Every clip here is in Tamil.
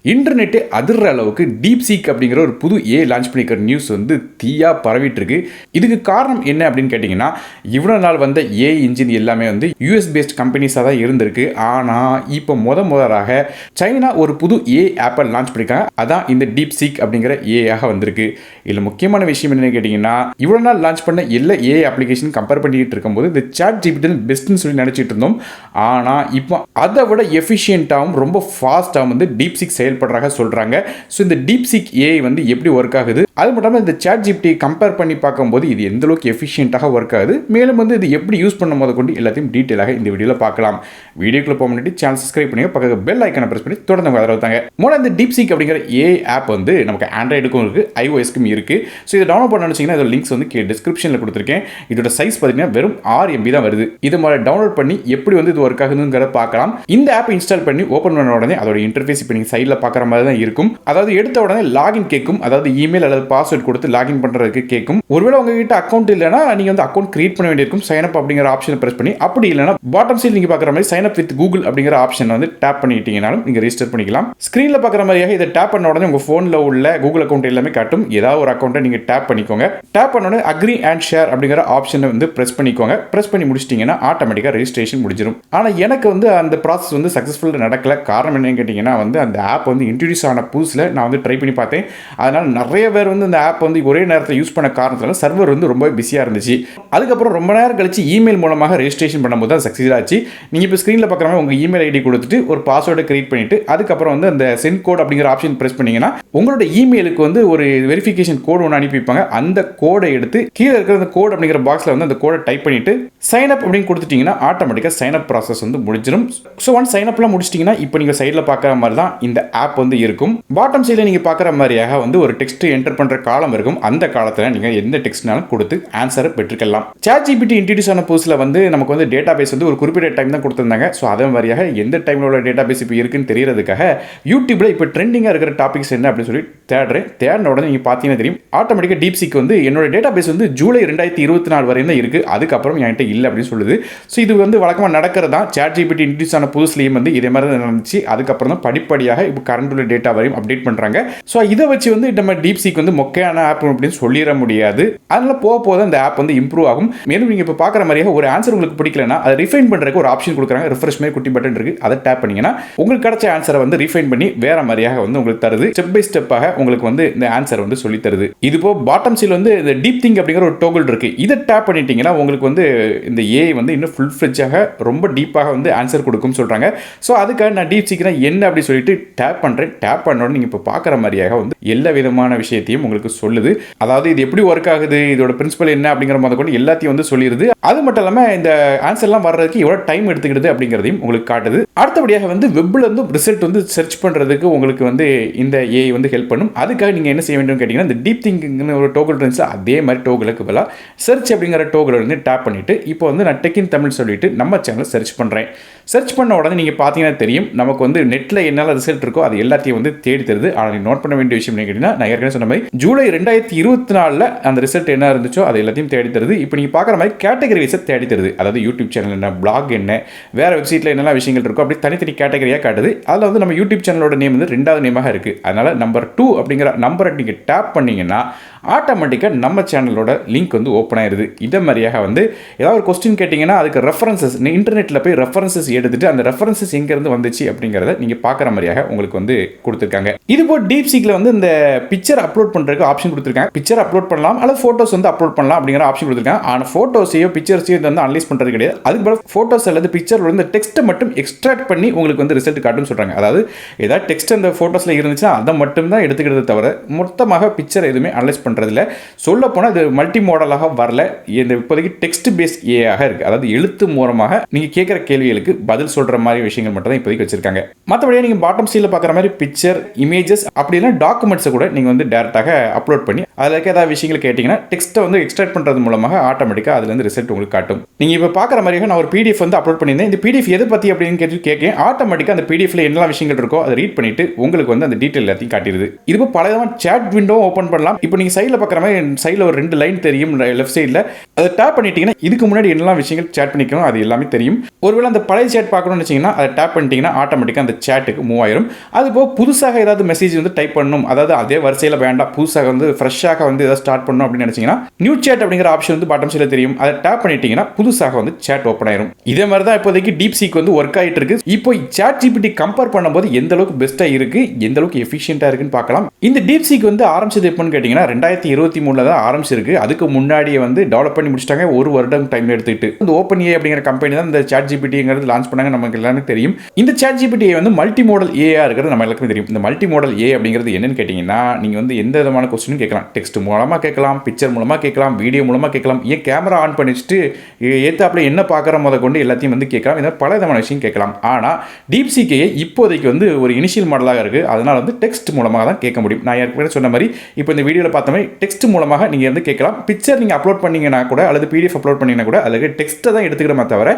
இன்டர்நெட்டே அதிர்ற அளவுக்கு டீப்சீக் அப்படிங்கிற ஒரு புது லான்ச் பண்ணிக்கிற நியூஸ் வந்து தீயா பரவிட்டு இருக்கு. இதுக்கு காரணம் என்ன அப்படின்னு கேட்டிங்கன்னா, இவ்வளோ நாள் வந்த இன்ஜின் எல்லாமே வந்து யூஎஸ் பேஸ்ட் கம்பெனிஸாக தான் இருந்திருக்கு. ஆனால் இப்போ முதலாக சைனா ஒரு புது ஆப்பை லான்ச் பண்ணியிருக்காங்க. அதான் இந்த டீப்சீக் அப்படிங்கிற ஆக வந்திருக்கு. இதில் முக்கியமான விஷயம் என்னன்னு கேட்டிங்கன்னா, இவ்வளோ நாள் லான்ச் பண்ண எல்லா அப்ளிகேஷன் கம்பேர் பண்ணிட்டு இருக்கும்போது இந்த சாட் ஜிபிடி பெஸ்ட்னு சொல்லி நினச்சிட்டு இருந்தோம். ஆனால் இப்போ அதை விட எஃபிஷியன்ட்டாகவும் ரொம்ப ஃபாஸ்ட்டாகவும் வந்து டீப்சீக் செயல்படுறாங்க சொல்றாங்க. ஸோ இந்த டீப்சீக் வந்து எப்படி ஒர்க் ஆகுது, அது மட்டும் இல்லாமல் இந்த சாட் ஜிபிடி கம்பேர் பண்ணி பார்க்கும்போது இது எந்த அளவுக்கு எஃபிஷியன்ட்டாக ஒர்க் ஆகுது, மேலும் வந்து இது எப்படி யூஸ் பண்ணும் போது கொண்டு எல்லாத்தையும் டீட்டெயிலாக இந்த வீடியோவில் பார்க்கலாம். வீடியோக்குள்ள போக முன்னாடி சேனல் சப்ஸ்கிரைப் பண்ணி பக்கத்தில் பெல் ஐக்கனை பிரஸ் பண்ணி தொடர்ந்து ஆதரவு தாங்க. முதல்ல இந்த டீப்சீக் அப்படிங்கிற ஆப் வந்து நமக்கு ஆண்ட்ராய்டுக்கும் இருக்கு, iOSக்கும் இருக்கு. ஸோ இதை டவுன்லோட் பண்ண நினைச்சீங்கன்னா இதோட லிங்க்ஸ் வந்து டிஸ்கிரிப்ஷனில் கொடுத்துருக்கேன். இதோட சைஸ் பார்த்தீங்கன்னா வெறும் 6 MB தான் வருது. இது மாதிரி டவுன்லோட் பண்ணி எப்படி வந்து இது ஒர்க் ஆகுதுங்கிறத பார்க்கலாம். இந்த ஆப் இன்ஸ்டால் பண்ணி ஓப்பன் பண்ண உடனே அதோட இன்டர்ஃபேஸ் இப்போ நீங்கள் சைடில் பார்க்குற மாதிரி தான் இருக்கும். அதாவது எடுத்த உடனே லாகின் கேட்கும், அதாவது இமெயில் அல்லது பாஸ்வேர்ட் கொடுத்து லாகின் பண்ணுறதுக்கு கேட்கும். ஒருவேளை உங்ககிட்ட அக்கௌண்ட் இல்லைனா நீங்கள் வந்து அக்கௌண்ட் கிரியேட் பண்ண வேண்டியிருக்கும். சைன் அப் அப்படிங்கிற ஆப்ஷனை பிரஸ் பண்ணி, அப்படி இல்லைனா பாட்டம் சைடு நீங்கள் பார்க்குற மாதிரி சைன் அப் வித் கூகுள் அப்படிங்கிற ஆப்ஷன் வந்து டேப் பண்ணிட்டீங்கனாலும் நீங்கள் ரெஜிஸ்டர் பண்ணிக்கலாம். ஸ்க்ரீனில் பார்க்குற மாதிரியாக இதை டேப் பண்ண உடனே உங்கள் ஃபோனில் உள்ள கூகுள் அக்கௌண்ட் எல்லாமே காட்டும். ஏதாவது ஒரு அக்கௌண்ட்டை நீங்கள் டேப் பண்ணிக்கோங்க. டேப் பண்ண உடனே அக்ரி அண்ட் ஷேர் அப்படிங்கிற ஆப்ஷனை வந்து பிரஸ் பண்ணிக்கோங்க. பிரஸ் பண்ணி முடிச்சிட்டிங்கன்னா ஆட்டோமேட்டிக்காக ரெஜிஸ்ட்ரேஷன் முடிஞ்சிடும். ஆனால் எனக்கு வந்து அந்த ப்ராசஸ் வந்து சக்ஸஸ்ஃபுல்லாக நடக்கல. காரணம் என்னன்னு கேட்டிங்கன்னா, வந்து அந்த ஆப் வந்து இன்ட்ரடியூஸ் ஆன புதுசில் நான் வந்து ட்ரை பண்ணி பார்த்தேன். அதனால் நிறைய பேர் வந்து இந்த ஆப் வந்து ஒரே நேரத்தில் யூஸ் பண்ண காரணத்தினால சர்வர் வந்து ரொம்ப பிஸியாக இருந்துச்சு. அதுக்கப்புறம் ரொம்ப நேரம் கழிச்சு இமெயில் மூலமாக ரெஜிஸ்ட்ரேஷன் பண்ணும்போது தான் சக்ஸஸ் ஆச்சு. நீங்கள் இப்போ ஸ்க்ரீனில் பார்க்குற மாதிரி உங்கள் இமெயில் ஐடி கொடுத்துட்டு ஒரு பாஸ்வேர்டை கிரியேட் பண்ணிட்டு அதுக்கப்புறம் வந்து அந்த சென்ட் கோட் அப்படிங்கிற ஆப்ஷன் பிரஸ் பண்ணிங்கன்னா உங்களோட இமெயிலுக்கு வந்து ஒரு வெரிஃபிகேஷன் கோடு ஒன்று அனுப்பிப்பாங்க. அந்த கோடை எடுத்து கீழே இருக்கிற அந்த கோட் அப்படிங்கிற பாக்ஸில் வந்து அந்த கோடை டைப் பண்ணிட்டு சைன் அப் அப்படின்னு கொடுத்துட்டீங்கன்னா ஆட்டோமேட்டிக்காக சைன் அப் ப்ராசஸ் வந்து முடிஞ்சிடும். ஸோ ஒன் சைன் அப்லாம் முடிச்சிட்டிங்கன்னா இப்போ நீங்கள் சைடில் பார்க்குற மாதிரி தான் இந்த ஆப் வந்து இருக்கும். பாட்டம் சைடில் நீங்கள் பார்க்குற மாதிரியாக வந்து ஒரு டெக்ஸ்ட் என்டர் பண்ணுற காலம் இருக்கும். அந்த காலத்தில் நீங்கள் எந்த டெக்ஸ்ட்னாலும் கொடுத்து ஆன்சரை பெற்றுக்கலாம். சாட் ஜிபிடி இன்ட்ரடியூஸ் ஆன புதுசில் வந்து நமக்கு வந்து டேட்டா பேஸ் வந்து ஒரு குறிப்பிட்ட டைம் தான் கொடுத்துருந்தாங்க. ஸோ அதே மாதிரியாக எந்த டைமில் உள்ள டேட்டா பேஸ் இப்போ இருக்குன்னு தெரியறதுக்காக யூடியூப்ல இப்போ ட்ரெண்டிங்காக இருக்கிற டாபிக்ஸ் என்ன அப்படின்னு சொல்லி தேடின உடனே நீங்கள் பார்த்தீங்கன்னா தெரியும் ஆட்டோமேட்டிக்காக டீப்சீக் வந்து என்னோட டேட்டா பேஸ் வந்து ஜூலை 2024 வரையும் தான் இருக்குது. அதுக்கப்புறம் என்கிட்ட இல்லை அப்படின்னு சொல்லுது. ஸோ இது வந்து வழக்கமாக நடக்கிறது தான். சாட் ஜிபிடி இன்ட்ரடியூஸ் ஆன புதுசுலேயும் வந்து இதே மாதிரி தான் நடந்துச்சு. அதுக்கப்புறம் தான் படிப்படியாக இப்போ கரண்ட் உள்ள டேட்டா வரையும் அப்டேட் பண்ணுறாங்க. ஸோ இதை வச்சு வந்து நம்ம டீப்சீக் வந்து மொக்கையான ஆப் அப்படின்னு சொல்லிட முடியாது. அதனால போக அந்த ஆப் வந்து இம்ப்ரூவ் ஆகும். மேலும் நீங்கள் இப்போ பார்க்குற மாதிரியாக ஒரு ஆன்சர் உங்களுக்கு பிடிக்கலன்னா அதை ரிஃபைன் பண்ணுறதுக்கு ஒரு ஆப்ஷன் கொடுக்குறாங்க. ரிஃப்ரெஷ் மாதிரி குட்டி பட்டன் இருக்குது. அதை டேப் பண்ணிங்கன்னா உங்களுக்கு கிடைச்ச ஆன்சரை வந்து ரிஃபைன் பண்ணி வேற மாதிரியாக வந்து உங்களுக்கு தருது. ஸ்டெப் பை ஸ்டெப்பாக உங்களுக்கு வந்து இந்த ஆன்சர் வந்து சொல்லி தருது. இது போ பாட்டம் சைடில் வந்து இந்த டீப் திங்க் அப்படிங்கிற ஒரு டோகல் இருக்கு. இதை டேப் பண்ணிட்டீங்கன்னா உங்களுக்கு வந்து இந்த வந்து இன்னும் ஃபுல் ஃப்ளெட்ஜாக ரொம்ப டீப்பாக வந்து ஆன்சர் கொடுக்கும் சொல்றாங்க. ஸோ அதுக்காக நான் டீப் சீக்கிரம் என்ன அப்படி சொல்லிட்டு டேப் பண்ணுறேன். டேப் பண்ணோன்னு நீங்கள் இப்போ பார்க்குற மாதிரியாக வந்து எல்லா விதமான விஷயத்தையும் உங்களுக்கு சொல்லுது. அதாவது இது எப்படி ஒர்க் ஆகுது, இதோட பிரின்சிபல் என்ன அப்படிங்கிற மாதிரி கொண்டு எல்லாத்தையும் வந்து சொல்லிடுது. அது மட்டும் இல்லாமல் இந்த ஆன்சர்லாம் வர்றதுக்கு எவ்வளோ டைம் எடுத்துக்கிடுது அப்படிங்கிறதையும் உங்களுக்கு காட்டுது. அடுத்தபடியாக வந்து வெப்ல இருந்து ரிசல்ட் வந்து சர்ச் பண்ணுறதுக்கு உங்களுக்கு வந்து இந்த வந்து ஹெல்ப் பண்ணும். அதுக்காக நீங்கள் என்ன செய்ய வேண்டும் கேட்டிங்கன்னா, இந்த டீப் திங்கிங் ஒரு டோகல் இருந்துச்சு, அதே மாதிரி டோகலுக்கு பதிலாக சர்ச் அப்படிங்கிற டோகல் வந்து டேப் பண்ணிட்டு இப்போ வந்து நான் டெக் இன் தமிழ் சொல்லிட்டு நம்ம சேனல் சர்ச் பண்ணுறேன். சர்ச் பண்ண உடனே நீங்கள் பார்த்தீங்கன்னா தெரியும் நமக்கு வந்து நெட்டில் என்னெல்லாம் ரிசல்ட் இருக்கோ அது எல்லாத்தையும் வந்து தேடி தருது. ஆனால் நீங்கள் நோட் பண்ண வேண்டிய விஷயம் என்ன கேட்டிங்கன்னா, நான் ஏற்கனவே சொன்ன மாதிரி ஜூலை 2024 அந்த ரிசல்ட் என்ன இருந்துச்சோ அது எல்லாத்தையும் தேடி தருது. இப்போ நீங்கள் பார்க்குற மாதிரி கேட்டகரி வைஸை தேடி தருது. அதாவது யூடியூப் சேனல் என்ன, பிளாக் என்ன, வேறு வெப்சைட்டில் என்னெல்லாம் விஷயங்கள் இருக்கோ அப்படி தனித்தனி கேட்டகரியாக காட்டுது. அதில் வந்து நம்ம யூடியூப் சேனலோட நேம் வந்து 2வது நேமாக இருக்குது. அதனால் நம்பர் 2 அப்படிங்கிற நம்பரை நீங்கள் டேப் பண்ணிங்கன்னா ஆட்டோமேட்டிக்காக நம்ம சேனலோட லிங்க் வந்து ஓப்பன் ஆயிடுது. இதே மாதிரியாக வந்து ஏதாவது ஒரு கொஸ்டின் கேட்டிங்கன்னா அதுக்கு ரெஃபரன்சஸ் இன்டர்நெட்டில் போய் ரெஃபரன்சஸ் எடுத்துட்டு அந்த ரெஃபரன்சஸ் எங்கேருந்து வந்துச்சு அப்படிங்கிறத நீங்கள் பார்க்குற மாதிரியாக உங்களுக்கு வந்து கொடுத்துருக்காங்க. இது போல் டீப்சீக்கில் வந்து இந்த பிக்சர் அப்லோட் பண்ணுறதுக்கு ஆப்ஷன் கொடுத்துருக்காங்க. பிக்சர் அப்லோட் பண்ணலாம் அல்லது ஃபோட்டோஸ் வந்து அப்லோட் பண்ணலாம் அப்படிங்கிற ஆப்ஷன் கொடுத்துருக்காங்க. ஆனால் ஃபோட்டோஸையோ பிக்சர்ஸையோ வந்து அனலைஸ் பண்ணுறது கிடையாது. அதுக்கு பதில் ஃபோட்டோஸ் அல்லது பிக்சர் வந்து டெக்ஸ்ட்டை மட்டும் எக்ஸ்ட்ராக்ட் பண்ணி உங்களுக்கு வந்து ரிசல்ட் காட்டுன்னு சொல்கிறாங்க. அதாவது ஏதாவது டெக்ஸ்ட் அந்த ஃபோட்டோஸில் இருந்துச்சுன்னா அதை மட்டும் தான் எடுத்துக்கிறது தவிர மொத்தமாக பிக்சர் எதுவுமே அனலைஸ் பண்ணுறதில்ல. சொல்ல போனால் இது மல்டி மாடலாக வரல. இந்த இப்போதைக்கு டெக்ஸ்ட் பேஸ் ஆக இருக்குது. அதாவது எழுத்து மூலமாக நீங்கள் கேட்குற கேள்விகளுக்கு பதில் சொல்கிற மாதிரி விஷயங்கள் மட்டும் தான் இப்போதைக்கு வச்சிருக்காங்க. மற்றபடியே நீங்கள் பாட்டம் சைடில் பார்க்குற மாதிரி பிக்சர், இமேஜஸ் அப்படின்னா டாக்குமெண்ட்ஸை கூட நீங்கள் வந்து டேரெக்டாக அப்லோட் பண்ணி அதில் இருக்க ஏதாவது விஷயங்கள் கேட்டிங்கன்னா டெக்ஸ்ட்டை வந்து எக்ஸ்ட்ராக்ட் பண்ணுறது மூலமாக ஆட்டோமேட்டிக்காக அதுலேருந்து ரிசல்ட் உங்களுக்கு காட்டும். நீங்கள் இப்போ பார்க்குற மாதிரியாக நான் ஒரு PDF வந்து அப்லோட் பண்ணியிருந்தேன். இந்த PDF எதை பற்றி அப்படின்னு கேட்க ஆட்டோமேட்டிக்காக அந்த PDFல என்னெல்லாம் விஷயங்கள் இருக்கோ அதை ரீட் பண்ணிட்டு உங்களுக்கு வந்து அந்த டீட்டெயில் எல்லாத்தையும் காட்டிடுது. இது பல விதமான சாட் விண்டோ ஓப்பன் பண்ணலாம். இப்போ நீங்கள் சைடில் பார்க்குற மாதிரி சைடில் ஒரு 2 லைன் தெரியும் லெஃப்ட் சைடில். அதை டேப் பண்ணிட்டீங்கன்னா இதுக்கு முன்னாடி என்னெல்லாம் விஷயங்கள் சேட் பண்ணிக்கணும் அது எல்லாமே தெரியும். ஒருவேளை அந்த பழைய சேட் பார்க்கணும்னு வச்சிங்கன்னா அதை டேப் பண்ணிட்டீங்கன்னா ஆட்டோமேட்டிக்காக அந்த சேட்டுக்கு மூவ் ஆயிரும். அது போக புதுசாக ஏதாவது மெசேஜ் வந்து டைப் பண்ணணும், அதாவது அதே வரிசையில் வேண்டாம், புதுசாக வந்து ஃப்ரெஷ்ஷாக வந்து ஏதாவது ஸ்டார்ட் பண்ணணும் அப்படின்னு நினச்சிங்கன்னா நியூ சேட் அப்படிங்கிற ஆப்ஷன் வந்து பாட்டம் சைடில் தெரியும். அதை டேப் பண்ணிட்டீங்கன்னா புதுசாக வந்து சேட் ஓப்பன் ஆயிரும். இதே மாதிரி தான் இப்போதைக்கு DeepSeek வந்து ஒர்க் ஆகிட்டு இருக்கு. இப்போ ChatGPT கம்பேர் பண்ணும்போது எந்த அளவுக்கு பெஸ்ட்டாக இருக்கு, எந்த அளவுக்கு எஃபிஷியண்டாக இருக்குன்னு பார்க்கலாம். இந்த DeepSeek வந்து ஆரம்பிச்சது எப்போன்னு கேட்டிங்கன்னா 2023 தான் ஆரம்பிச்சிருக்கு. அதுக்கு முன்னாடியே வந்து டெவலப் பண்ணி முடிச்சிட்டாங்க, ஒரு வருடம் டைம் எடுத்துக்கிட்டு. இந்த OpenAI அப்படிங்கிற கம்பெனி தான் இந்த ChatGPTங்கிறது லான்ச் பண்ணாங்க, நமக்கு எல்லாருக்கும் தெரியும். இந்த ChatGPT வந்து மல்டி மாடல் ஏஆ இருக்கிறது நம்ம எல்லாருக்குமே தெரியும். இந்த மல்டி மாடல் ஏ அப்படிங்கிறது என்னன்னு கேட்டிங்கன்னா நீங்கள் வந்து எந்த விதமான கொஸ்டினும் கேட்கலாம். டெக்ஸ்ட் மூலமாக கேட்கலாம், பிக்சர் மூலமாக கேட்கலாம், வீடியோ மூலமாக கேட்கலாம், ஏன் கேமரா ஆன் பண்ணி வச்சுட்டு ஏத்தாப்புல என்ன பார்க்குற முத கொண்டு எல்லாத்தையும் வந்து கேட்கலாம். இந்த பல விதமான விஷயம் கேட்கலாம். ஆனால் DeepSeek இப்போதைக்கு வந்து ஒரு இனிஷியல் மாடலாக இருக்குது. அதனால் வந்து டெக்ஸ்ட் மூலமாக தான் கேட்க முடியும். நான் ஏற்கனவே சொன்ன மாதிரி இப்போ இந்த வீடியோவில் பார்த்த மாதிரி டெக்ஸ்ட் மூலமாக நீங்கள் வந்து கேட்கலாம். பிக்சர் நீங்கள் அப்லோட் பண்ணீங்கன்னா கூட அல்லது PDF அப்லோட் பண்ணீங்கன்னா கூட அதில் டெக்ஸ்ட்டை தான் எடுத்துக்கிறோமே தவிர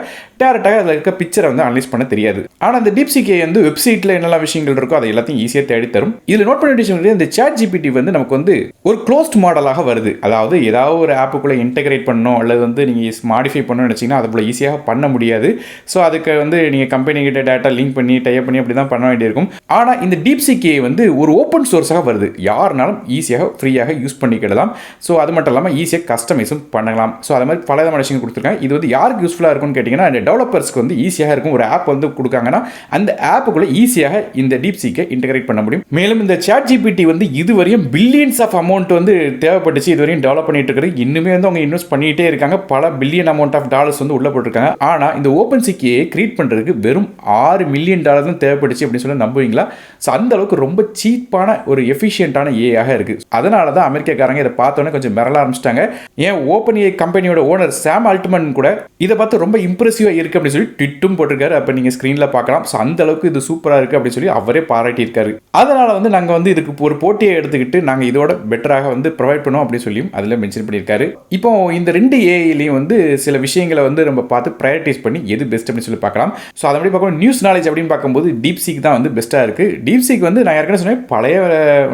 டேரெக்டாக அதில் இருக்க பிக்சரை வந்து அனலைஸ் பண்ண தெரியாது. ஆனால் இந்த DeepSeek வந்து வெப்சைட்டில் என்னெல்லாம் விஷயங்கள் இருக்கோ அதை எல்லாத்தையும் ஈஸியாக தேடி தரும். இதில் நோட் பண்ண விஷயம் இந்த ChatGPT வந்து நமக்கு வந்து ஒரு க்ளோஸ்ட் மாடலாக வருது. அதாவது ஏதாவது ஒரு ஆப்புக்குள்ளே இன்டெகிரேட் பண்ணணும் அல்லது வந்து நீங்கள் மாடிஃபை பண்ணணும்னு நினச்சிங்கன்னா அது போல் ஈஸியாக பண்ண முடியாது. ஸோ அதுக்கு வந்து நீங்கள் கம்பெனி கிட்ட டேட்டா லிங்க் பண்ணி டைப் பண்ணி அப்படி தான் பண்ண வேண்டியிருக்கும். ஆனால் இந்த DeepSeek வந்து ஒரு ஓப்பன் சோர்ஸாக வருது. யாருனாலும் ஈஸியாக ஃப்ரீயாக யூஸ் பண்ணிக்கிடலாம். ஸோ அது மட்டும் இல்லாமல் ஈஸியாக கஸ்டமைஸும் பண்ணலாம். ஸோ அது மாதிரி பல விதமான விஷயங்கள் கொடுத்துருக்காங்க. இது வந்து யாருக்கு யூஸ்ஃபுல்லாக இருக்கும்னு கேட்டிங்கன்னா இந்த டெவலப்பர்ஸ்க்கு வந்து ஈஸியாக இருக்கும். ஒரு ஆப் வந்து கொடுக்காங்கன்னா அந்த ஆப்புக்குள்ளே ஈஸியாக இந்த DeepSeek இன்டெகிரேட் பண்ண முடியும். மேலும் இந்த ChatGPT வந்து இதுவரையும் பில்லியன்ஸ் ஆஃப் அமௌண்ட் வந்து தேவைப்பட்டுச்சு. இதுவரையும் டெவலப் பண்ணிட்டு இருக்கிறது. இன்னுமே வந்து அவங்க இன்வெஸ்ட் பண்ணிகிட்டே இருக்காங்க. பல பில்லியன் அமௌண்ட் ஆஃப் டாலர்ஸ் வந்து உள்ள போட்டிருக்காங்க. ஆனால் இந்த OpenSeek கிரியேட் பண்ணுறதுக்கு வெறும் $6 மில்லியன் தான் தேவைப்பட்டுச்சு அப்படின்னு சொல்லி நம்புவீங்களா? ஸோ அந்த அளவுக்கு ரொம்ப சீப்பான ஒரு எஃபிஷியன்டான ஏஆக இருக்குது. அதனால தான் அமெரிக்காக்காரங்க இதை பார்த்தோன்னே கொஞ்சம் மிரள ஆரம்பிச்சிட்டாங்க. ஏன் OpenAI கம்பெனியோட ஓனர் சாம் ஆல்ட்மன் கூட இதை பார்த்து ரொம்ப இம்ப்ரெசிவாக இருக்குது அப்படின்னு சொல்லி ட்விட்டும் போட்டிருக்காரு. அப்போ நீங்கள் ஸ்க்ரீனில் பார்க்கலாம். ஸோ அந்த அளவுக்கு இது சூப்பராக இருக்குது அப்படின்னு சொல்லி அவரே பாராட்டியிருக்காரு. அதனால் வந்து நாங்கள் வந்து இதுக்கு ஒரு போட்டியை எடுத்துக்கிட்டு நாங்கள் இதோட பெட்டராக வந்து ப்ரொவைட் பண்ணோம் அப்படின்னு சொல்லியும் அதில் மென்ஷன் பண்ணியிருக்காரு. இப்போ இந்த 2 ஏஐலையும் வந்து சில விஷயங்களை வந்து நம்ம பார்த்து ப்ரையாரிட்டைஸ் பண்ணி எது பெஸ்ட் அப்படின்னு சொல்லி பார்க்கலாம். ஸோ அதை மாதிரி பார்க்கணும். நியூஸ் நாலேஜ் அப்படின்னு பார்க்கும்போது DeepSeek தான் வந்து பெஸ்ட்டாக இருக்குது. DeepSeek வந்து நான் ஏற்கனவே சொன்னேன் பழைய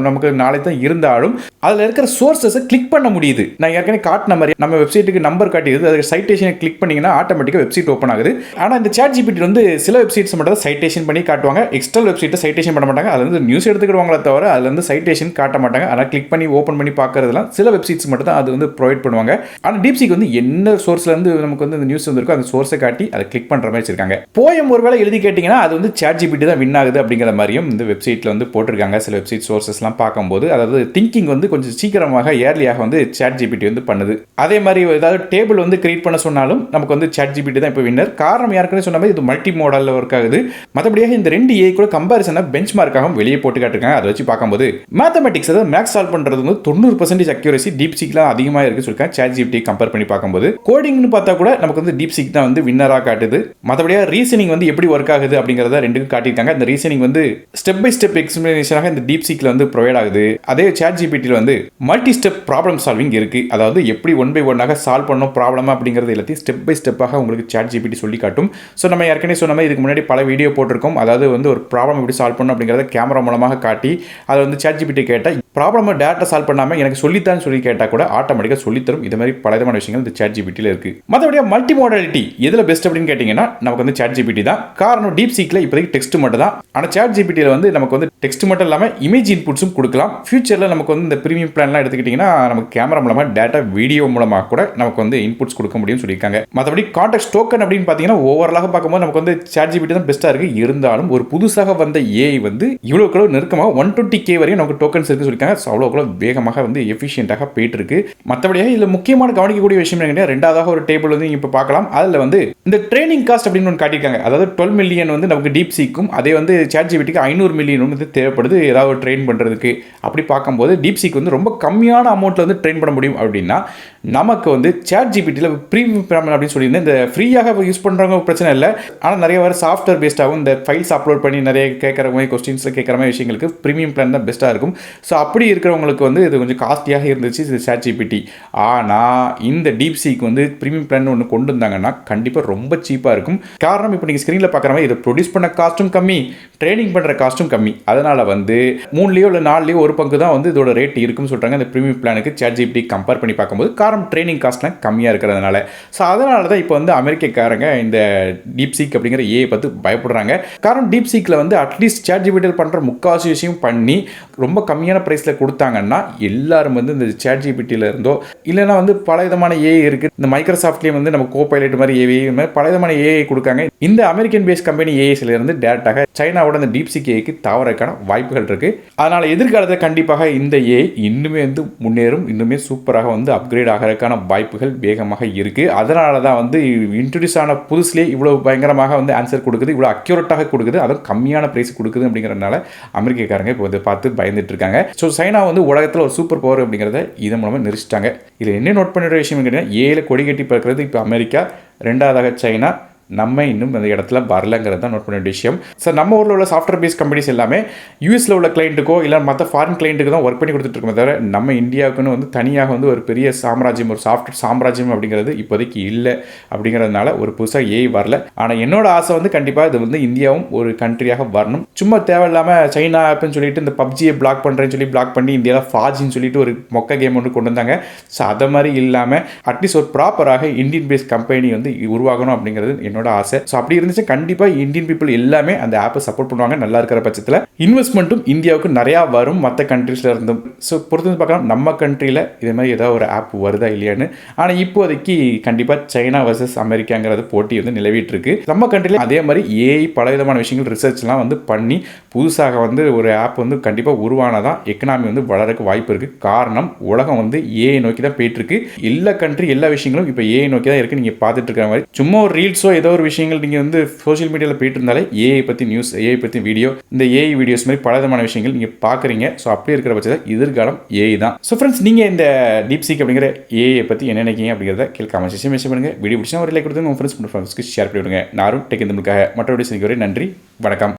நமக்கு நாலேஜ் தான் இருந்தாலும் அதில் இருக்கிற சோர்ஸஸை கிளிக் பண்ண முடியுது. நான் ஏற்கனவே காட்டின மாதிரி நம்ம வெப்சைட்டுக்கு நம்பர் காட்டிடுது. அதுக்கு சைட்டேஷனை கிளிக் பண்ணிங்கன்னா ஆட்டோமேட்டிக்காக வெப்சைட் ஓப்பன் ஆகுது. ஆனால் இந்த ChatGPT வந்து சில வெப்சைட்ஸ் மட்டும் தான் சைட்டேஷன் பண்ணி காட்டுவாங்க. எக்ஸ்டர்னல் வெப்சைட்டை சைட்டேஷன் பண்ண மாட்டாங்க. அதில் வந்து நியூஸ் எடுத்துக்கிடுவாங்களே தவிர அதில் வந்து சைட்டேஷன் காட்ட மாட்டாங்க. ஆனால் கிளிக் பண்ணி ஓப்பன் பண்ணி பார்க்கறதுலாம் சில வெப்சைட்ஸ் மட்டும் தான் அது வந்து ப்ரொவைட் பண்ணுவாங்க. ஆனால் DeepSeek வந்து என்ன சோர்ஸ்லேருந்து நமக்கு வந்து இந்த நியூஸ் வந்துருக்கோ அந்த சோர்ஸை காட்டி அதை கிளிக் பண்ணுற மாதிரி வச்சிருக்காங்க. போயம் ஒருவேளை எழுதி கேட்டிங்கன்னா அது வந்து ChatGPT தான் வின் ஆகுது அப்படிங்கிற மாதிரியும் இந்த வெப்சைட்டில் வந்து போட்டிருக்காங்க. சில வெப்சைட் சோர்ஸஸ்லாம் பார்க்கும்போது அதாவது திங்கிங் வந்து கொஞ்சம் சீக்கிரமாக ஏர்லியாக வந்து ChatGPT வந்து பண்ணுது. அதே மாதிரி ஏதாவது டேபிள் வந்து கிரியேட் பண்ண சொன்னாலும் நமக்கு வந்து ChatGPT தான் இப்போ வின்னர். காரணம் யாருக்குன்னு சொன்ன மாதிரி இது மல்டி மாடலில் ஒர்க் ஆகுது. மற்றபடியாக இந்த 2 ஏஐ கூட கம்பேரிசனாக பெஞ்ச் மார்க்காகவும் வெளியே போட்டு காட்டிருக்காங்க. அதை வச்சு பார்க்கும்போது மேத்தமெட்டிக்ஸ் அதாவது மேக்ஸ் சால்வ் பண்ணுறது வந்து 90% அக்யூரசி DeepSeekலாம் அதிகமாக இருக்குன்னு சொல்லியிருக்காங்க. ChatGPT கம்பேர் பண்ணி பார்க்கும்போது கோடிங்னு பார்த்தா கூட நமக்கு வந்து DeepSeek தான் வந்து வின்னராக காட்டுது. மற்றபடியாக ரீசனிங் வந்து எப்படி ஒர்க் ஆகுது அப்படிங்கிறத ரெண்டுக்கும் காட்டியிருக்காங்க. இந்த ரீசனிங் வந்து ஸ்டெப் பை ஸ்டெப் எக்ஸ்பிளனேஷனாக இந்த DeepSeekல வந்து ப்ரொவைட் ஆகுது. அதே ChatGPTல வந்து மல்டி ஸ்டெப் ப்ராப்ளம் சால்விங் இருக்கு. அதாவது எப்படி 1 by 1 சால்வ் பண்ணணும் ப்ராப்ளம் அப்படிங்கிறது எல்லாத்தையும் ஸ்டெப் பை ஸ்டெப்பாக உங்களுக்கு ChatGPT சொல்லி காட்டும். ஸோ நம்ம ஏற்கனவே சொன்ன மாதிரி இதுக்கு முன்னாடி பல வீடியோ போட்டிருக்கோம். அதாவது வந்து ஒரு ப்ராப்ளம் எப்படி சால்வ் பண்ணணும் அப்படிங்கிறத கேமரா மூலமாக காட்டி அதை வந்து ChatGPT கேட்டால் ப்ராப்ளம் டேரக்டாக சால்வ் பண்ணாமல் எனக்கு சொல்லித்தான்னு சொல்லி கேட்டால் கூட ஆட்டோமேட்டிக்காக சொல்லித்தரும். இது மாதிரி பல விதமான விஷயங்கள் இந்த ChatGPTல இருக்கு. மற்றபடியாக மல்டி மாடலிட்டி எதில் பெஸ்ட் அப்படின்னு கேட்டிங்கன்னா நமக்கு வந்து ChatGPT தான். காரணம் DeepSeekல இப்போதைக்கு டெக்ஸ்ட் மட்டும் தான். ஆனால் ChatGPTல வந்து நமக்கு வந்து டெக்ஸ்ட் மட்டும் இல்லாமல் இமேஜ் இன்புட்ஸும் கொடுக்கலாம். ஃபியூச்சரில் நமக்கு வந்து இந்த ப்ரீமியம் பிளான்லாம் எடுத்துக்கிட்டிங்கன்னா நமக்கு கேமரா மூலமாக டேட்டா வீடியோ மூலமாக கூட நமக்கு வந்து இன்புட்ஸ் கொடுக்க முடியும்னு சொல்லியிருக்காங்க. மற்றபடி கான்டெக்ஸ்ட் டோக்கன் அப்படின்னு பார்த்தீங்கன்னா ஓவராலாக பார்க்கும்போது நமக்கு வந்து ChatGPT தான் பெஸ்ட்டாக இருக்குது. இருந்தாலும் ஒரு புதுசாக வந்த ஏஐ வந்து இவ்வளோ நெருக்கமாக 120K வரையும் நமக்கு டோக்கன்ஸ் இருக்குன்னு சொல்லியிருக்காங்க. ஸோ அவ்வளோ வேகமாக வந்து எஃபிஷியண்டாக போயிட்டு இருக்கு. மற்றபடியாக இதில் முக்கியமான கவனிக்கக்கூடிய விஷயம் என்னன்னா ரெண்டாவதாக ஒரு டேபிள் வந்து இப்போ பார்க்கலாம். அதில் வந்து இந்த ட்ரைனிங் காஸ்ட் அப்படின்னு ஒன்று காட்டியிருக்காங்க. அதாவது 12 மில்லியன் வந்து நமக்கு DeepSeekக்கும் அதே வந்து ChatGPTக்கு 500 மில்லியன் வந்து தேவைப்படுது ஏதாவது ட்ரெயின் பண்ணுறதுக்கு. அப்படி பார்க்கும்போது DeepSeek வந்து ரொம்ப கம்மியான அமௌண்ட்டில் வந்து ட்ரெயின் பண்ண முடியும் அப்படின்னா நமக்கு வந்து சாட் ஜிபிடியில் ப்ரீமியம் பிளான் அப்படின்னு சொல்லியிருந்தேன். இந்த ஃப்ரீயாக யூஸ் பண்ணுறவங்க பிரச்சனை இல்லை, ஆனால் நிறைய வேறு சாஃப்ட்வேர் பேஸ்டாகவும் இந்த ஃபைல்ஸ் அப்லோட் பண்ணி நிறைய கேட்குற மாதிரி கொஸ்டின்ஸில் கேட்குற மாதிரி விஷயங்களுக்கு ப்ரீமியம் பிளான் தான் பெஸ்ட்டாக இருக்கும். ஸோ அப்படி இருக்கிறவங்களுக்கு வந்து இது கொஞ்சம் காஸ்ட்லியாக இருந்துச்சு இது சாட் ஜிபிடி. ஆனால் இந்த DeepSeek வந்து ப்ரீமியம் பிளான் ஒன்று கொண்டு வந்தாங்கன்னா கண்டிப்பாக ரொம்ப சீப்பாக இருக்கும். காரணம் இப்போ நீங்கள் ஸ்க்ரீனில் பார்க்குற மாதிரி இதை ப்ரொடியூஸ் பண்ண காஸ்ட்டும் கம்மி, ட்ரைனிங் பண்ணுற காஸ்ட்டும் கம்மி. அதனால் வந்து 3லயோ இல்லை 4லயோ ஒரு பங்கு தான் வந்து இதோட ரேட் இருக்குன்னு சொல்கிறாங்க இந்த ப்ரீமியம் பிளானுக்கு சாட் ஜிபிடி கம்பேர் பண்ணி பார்க்கும்போது. காரணம் ட்ரைனிங் காஸ்ட்லாம் கம்மியாக இருக்கிறதுனால. ஸோ அதனால தான் இப்போ வந்து அமெரிக்காரங்க இந்த DeepSeek அப்படிங்கிற ஏஐ பார்த்து பயப்படுறாங்க. காரணம் DeepSeekல வந்து அட்லீஸ்ட் சாட் ஜிபிடியில் பண்ணுற முக்கால்வாசி விஷயம் பண்ணி ரொம்ப கம்மியான ப்ரைஸில் கொடுத்தாங்கன்னா எல்லாரும் வந்து இந்த சாட் ஜிபிடியில் இருந்தோ இல்லைனா வந்து பல விதமான ஏஐ இருக்குது. இந்த மைக்ரோசாஃப்ட்லேயும் வந்து நம்ம கோபைலட் மாதிரி ஏஐ மாதிரி பல விதமான ஏஐ கொடுக்காங்க. இந்த அமெரிக்கன் பேஸ்ட் கம்பெனி ஏஐஸ்லேருந்து டேரெக்டாக சைனாவோட இந்த DeepSeek ஏஐக்கு தாவறதுக்கான வாய்ப்புகள் இருக்குது. அதனால் எதிர்காலத்தில் கண்டிப்பாக இந்த ஏஐ இன்னுமே வந்து முன்னேறும், இன்னுமே சூப்பராக வந்து அப்கிரேட் ஆகிறதுக்கான வாய்ப்புகள் வேகமாக இருக்குது. அதனால தான் வந்து இன்ட்ரடியூஸ் ஆன புதுசுலேயே இவ்வளோ பயங்கரமாக வந்து ஆன்சர் கொடுக்குது, இவ்வளோ அக்யூரேட்டாக கொடுக்குது, அதுவும் கம்மியான ப்ரைஸ் கொடுக்குது. அப்படிங்கிறதுனால அமெரிக்காரங்க இப்போ வந்து பார்த்து பயந்துட்டு இருக்காங்க. ஸோ சைனா வந்து உலகத்தில் ஒரு சூப்பர் பவர் அப்படிங்கிறத இதன் மூலமாக நிறுத்திட்டாங்க. இதில் என்ன நோட் பண்ணிடுற விஷயம் கேட்டீங்கன்னா ஏழு கொடி கட்டி பார்க்குறது இப்போ அமெரிக்கா, ரெண்டாவதாக சைனா, நம்ம இன்னும் அந்த இடத்துல வரலங்கிறது தான் நோட் பண்ண வேண்டிய விஷயம். ஸோ நம்ம ஊரில் உள்ள சாஃப்ட்வேர் பேஸ் கம்பெனிஸ் எல்லாமே யூஎஸில் உள்ள கிளைண்ட்டுக்கோ இல்லை மற்ற ஃபாரின் கிளைண்ட்டுக்கு தான் ஒர்க் பண்ணி கொடுத்துட்டு இருக்கோமே தவிர நம்ம இந்தியாவுக்குன்னு வந்து தனியாக வந்து ஒரு பெரிய சாம்ராஜ்யம், ஒரு சாஃப்ட்வேர் சாம்ராஜ்யம் அப்படிங்கிறது இப்போதைக்கு இல்லை. அப்படிங்கிறதுனால ஒரு புதுசாக ஏஐ வரல. ஆனால் என்னோட ஆசை வந்து கண்டிப்பாக இது வந்து இந்தியாவும் ஒரு கண்ட்ரியாக வரணும். சும்மா தேவையில்லாமல் சைனா ஆப்னு சொல்லிட்டு இந்த பப்ஜியை பிளாக் பண்ணுறேன்னு சொல்லி பிளாக் பண்ணி இந்தியாவில் ஃபாஜின்னு சொல்லிட்டு ஒரு மொக்க கேம் ஒன்று கொண்டு வந்தாங்க. ஸோ அதை மாதிரி இல்லாமல் அட்லீஸ்ட் ஒரு ப்ராப்பராக இந்தியன் பேஸ்ட் கம்பெனி வந்து உருவாகணும் அப்படிங்கிறது என்னோட ஆசை. ஸோ அப்படி இருந்துச்சு கண்டிப்பாக இந்தியன் பீப்புள் எல்லாமே அந்த ஆப்பை சப்போர்ட் பண்ணுவாங்க. நல்லா இருக்கிற பட்சத்தில் இன்வெஸ்ட்மெண்ட்டும் இந்தியாவுக்கு நிறையா வரும் மற்ற கண்ட்ரீஸில் இருந்தும். ஸோ பொறுத்து வந்து பார்க்கலாம் நம்ம கண்ட்ரியில் இதே மாதிரி ஏதாவது ஒரு ஆப் வருதா இல்லையான்னு. ஆனால் இப்போதைக்கு கண்டிப்பாக சைனா வர்சஸ் அமெரிக்காங்கிறது போட்டி வந்து நிலவிட்டு இருக்கு. நம்ம கண்ட்ரியில் அதே மாதிரி ஏஐ பல விதமான விஷயங்கள் ரிசர்ச்லாம் வந்து பண்ணி புதுசாக வந்து ஒரு ஆப் வந்து கண்டிப்பாக உருவானதான் எக்கனாமி வந்து வளரக்கு வாய்ப்பு இருக்குது. காரணம் உலகம் வந்து ஏஐ நோக்கி தான் போயிட்டு இருக்கு. எல்லா கண்ட்ரி எல்லா விஷயங்களும் இப்போ ஏஐ நோக்கி தான் இருக்குது. நீங்கள் பார்த்துட்டு இருக்கிற மாதிரி சும்மா ஒரு ரீல்ஸோ ஏதோ ஒரு விஷயங்கள் நீங்கள் வந்து சோஷியல் மீடியாவில் போயிட்டு இருந்தாலே ஏஐ பற்றி நியூஸ், ஏஐ பற்றி வீடியோ, இந்த ஏஐ வீடியோஸ் மாதிரி பல விதமான விஷயங்கள் நீங்கள் பார்க்குறீங்க. ஸோ அப்படி இருக்கிற பட்சத்தில் எதிர்காலம் ஏஐ தான். ஸோ ஃப்ரெண்ட்ஸ், நீங்கள் இந்த DeepSeek அப்படிங்கிற ஏஐ பற்றி என்ன நினைக்கிறீங்க அப்படிங்கிறத கீழே கமெண்ட் செக்ஷன் மென்ஷன் பண்ணுங்கள். வீடியோ பிடிச்சா ஒரு லைக் கொடுத்து உங்கள் ஃப்ரெண்ட்ஸ்க்கு ஷேர் பண்ணி விடுங்க. நானும் டெக் இந்த மற்றபடி நன்றி, வணக்கம்.